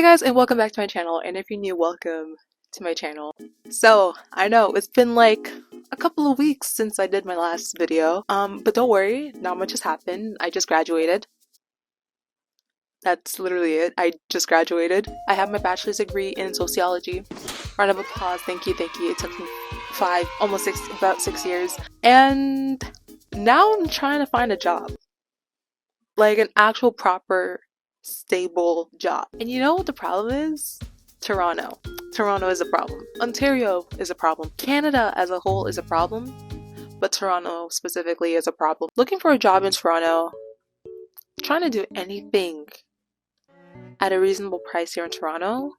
Hey guys, and welcome back to my channel, and if you're new, welcome to my channel. So, I know it's been like a couple of weeks since I did my last video, but don't worry, not much has happened. I just graduated. That's literally it. I just graduated. I have my bachelor's degree in sociology. Round of applause, thank you, thank you. It took me about 6 years. And now I'm trying to find a job. Like an actual proper stable job. And you know what the problem is? Toronto. Toronto is a problem. Ontario is a problem. Canada as a whole is a problem. But Toronto specifically is a problem. Looking for a job in Toronto, trying to do anything at a reasonable price here in Toronto,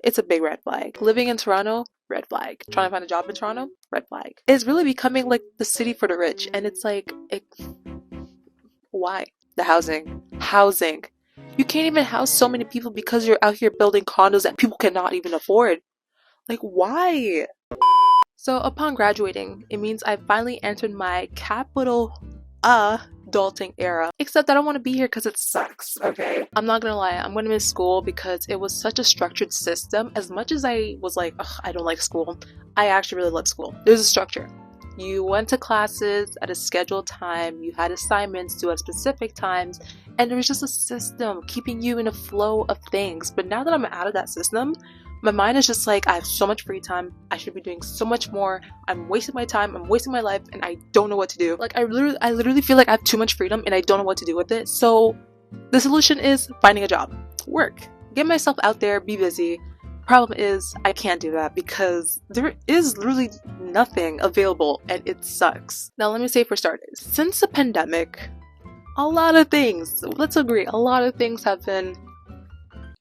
it's a big red flag. Living in Toronto, red flag. Trying to find a job in Toronto, red flag. It's really becoming like the city for the rich. And it's like, why? The housing. You can't even house so many people because you're out here building condos that people cannot even afford. Like, why? So upon graduating, it means I finally entered my capital adulting era. Except I don't want to be here because it sucks, okay? I'm not gonna lie, I'm gonna miss school because it was such a structured system. As much as I was like, ugh, I don't like school, I actually really love school. There's a structure. You went to classes at a scheduled time, you had assignments due at specific times, and there was just a system keeping you in a flow of things. But now that I'm out of that system, my mind is just like, I have so much free time, I should be doing so much more, I'm wasting my time, I'm wasting my life, and I don't know what to do. Like, I literally feel like I have too much freedom and I don't know what to do with it. So the solution is finding a job, work, get myself out there, be busy. Problem is, I can't do that because there is literally nothing available and it sucks. Now let me say for starters, since the pandemic, a lot of things, let's agree, a lot of things have been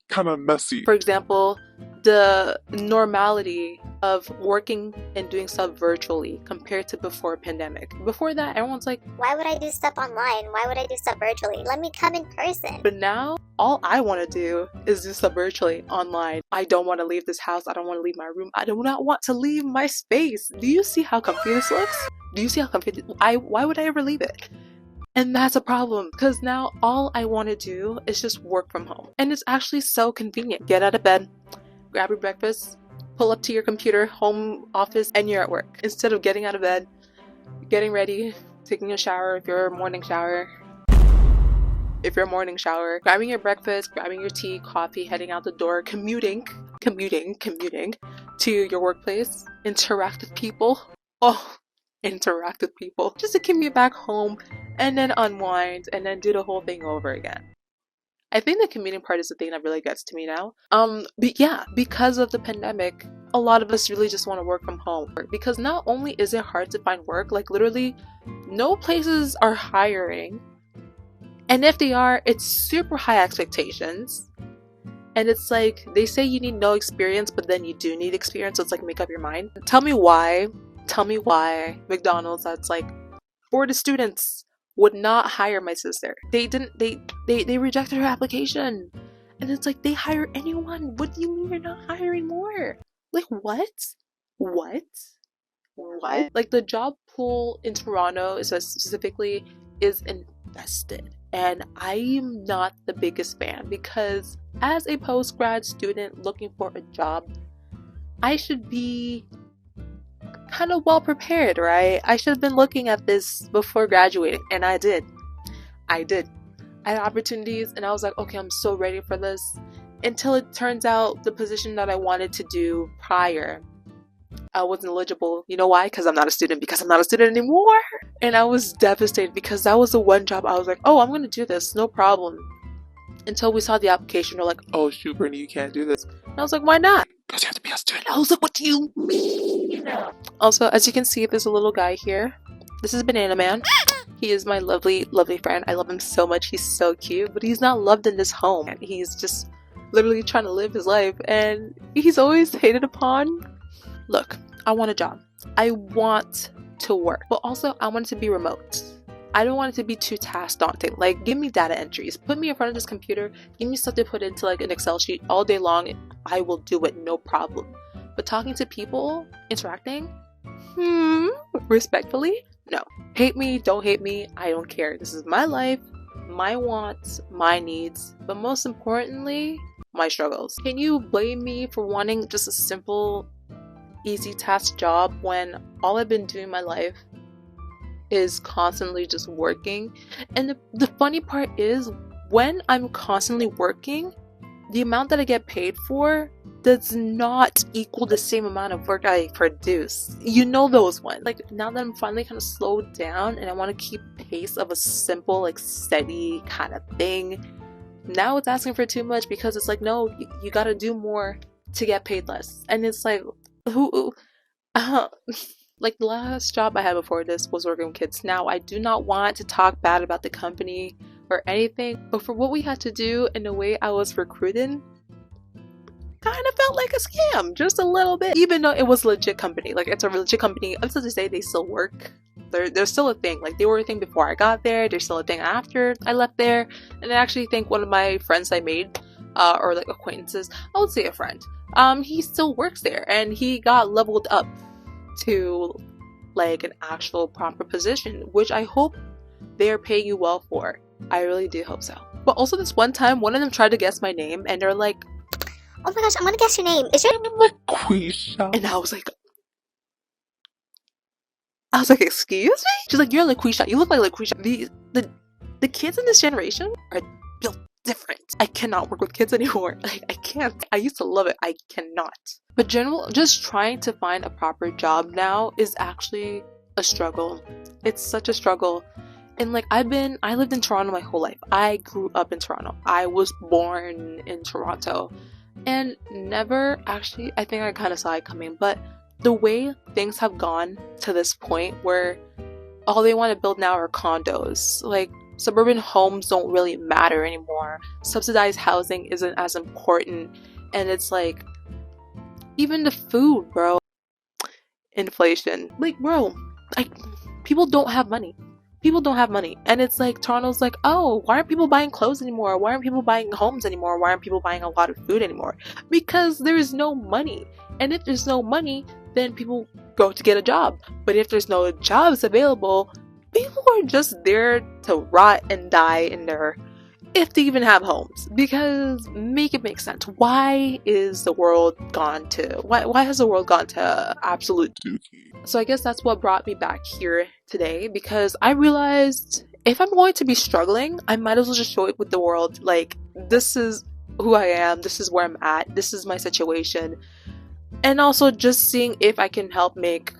kind of messy. For example, the normality of working and doing stuff virtually compared to before pandemic. Before that, everyone's like, why would I do stuff online? Why would I do stuff virtually? Let me come in person. But now, all I want to do is do stuff virtually, online. I don't want to leave this house. I don't want to leave my room. I do not want to leave my space. Do you see how comfy this looks? Do you see how comfy? Why would I ever leave it? And that's a problem because now all I want to do is just work from home. And it's actually so convenient. Get out of bed, grab your breakfast, pull up to your computer, home office, and you're at work. Instead of getting out of bed, getting ready, taking a shower if you're a morning shower. Grabbing your breakfast, grabbing your tea, coffee, heading out the door, commuting to your workplace, interact with people. Interact with people just to commute back home and then unwind and then do the whole thing over again. I think the commuting part is the thing that really gets to me now. But yeah, because of the pandemic, a lot of us really just want to work from home because not only is it hard to find work, like literally no places are hiring, and if they are, it's super high expectations. And it's like they say you need no experience, but then you do need experience, so it's like make up your mind. Tell me why McDonald's, that's like for the students, would not hire my sister. They rejected her application. And it's like, they hire anyone. What do you mean you're not hiring more? Like, what? Like, the job pool in Toronto is specifically is infested. And I'm not the biggest fan because as a post-grad student looking for a job, I should be kind of well prepared, right? I should have been looking at this before graduating, and I did. I had opportunities, and I was like, okay, I'm so ready for this. Until it turns out the position that I wanted to do prior, I wasn't eligible. You know why? Because I'm not a student. Because I'm not a student anymore. And I was devastated because that was the one job I was like, oh, I'm going to do this, no problem. Until we saw the application, we're like, oh shoot, Brittany, you can't do this. And I was like, why not? Because you have to be a student. I was like, what do you mean? Also, as you can see, there's a little guy here. This is Banana Man. He is my lovely, lovely friend. I love him so much. He's so cute, but he's not loved in this home. And he's just literally trying to live his life, and he's always hated upon. Look, I want a job. I want to work, but also I want it to be remote. I don't want it to be too task daunting. Like, give me data entries. Put me in front of this computer. Give me stuff to put into like an Excel sheet all day long. I will do it, no problem. But talking to people, interacting, respectfully, no. Hate me, don't hate me, I don't care. This is my life, my wants, my needs. But most importantly, my struggles. Can you blame me for wanting just a simple, easy task job when all I've been doing in my life is constantly just working? And the funny part is, when I'm constantly working, the amount that I get paid for does not equal the same amount of work I produce. You know those ones. Like, now that I'm finally kind of slowed down and I want to keep pace of a simple, like, steady kind of thing, now it's asking for too much, because it's like, no, you gotta do more to get paid less. And it's like, who like, the last job I had before this was working with kids. Now, I do not want to talk bad about the company or anything, but for what we had to do and the way I was recruited, kind of felt like a scam, just a little bit. Even though it was a legit company, like, it's a legit company, I'm still to say they still work. They're still a thing. Like, they were a thing before I got there, they're still a thing after I left there. And I actually think one of my friends I made, or like acquaintances, I would say a friend, he still works there, and he got leveled up to like an actual proper position, which I hope they're paying you well for. I really do hope so. But also, this one time, one of them tried to guess my name, and they're like, Oh my gosh, I'm gonna guess your name. Is your name LaQuisha. and I was like, excuse me? She's like, you're LaQuisha. You look like LaQuisha. The kids in this generation are built different. I cannot work with kids anymore. Like, I can't. I used to love it. I cannot. But just trying to find a proper job now is actually a struggle. It's such a struggle. And like, I lived in Toronto my whole life. I grew up in Toronto. I was born in Toronto. And never, actually, I think I kind of saw it coming, but the way things have gone to this point where all they want to build now are condos, like, suburban homes don't really matter anymore. Subsidized housing isn't as important. And it's like, even the food, bro. Inflation. Like, bro, like, people don't have money. People don't have money. And it's like, Toronto's like, oh, why aren't people buying clothes anymore? Why aren't people buying homes anymore? Why aren't people buying a lot of food anymore? Because there is no money. And if there's no money, then people go to get a job. But if there's no jobs available, people are just there to rot and die in there, if they even have homes. Because make it make sense. Why has the world gone to absolute Dookie. So I guess that's what brought me back here today, because I realized if I'm going to be struggling, I might as well just show it with the world. Like, this is who I am, this is where I'm at, this is my situation. And also just seeing if I can help make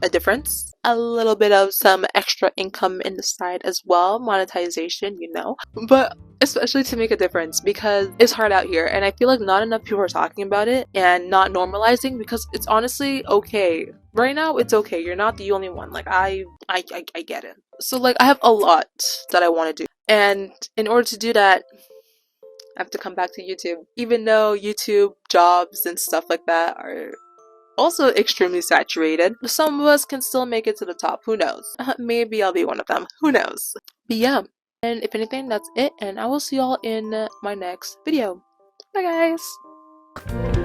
a difference. A little bit of some extra income in the side as well, monetization, you know. But especially to make a difference, because it's hard out here, and I feel like not enough people are talking about it and not normalizing, because it's honestly okay. Right now, it's okay. You're not the only one. Like, I get it. So, like, I have a lot that I want to do. And in order to do that, I have to come back to YouTube. Even though YouTube jobs and stuff like that are also extremely saturated, some of us can still make it to the top. Who knows? Maybe I'll be one of them. Who knows? But yeah. And if anything, that's it. And I will see y'all in my next video. Bye, guys.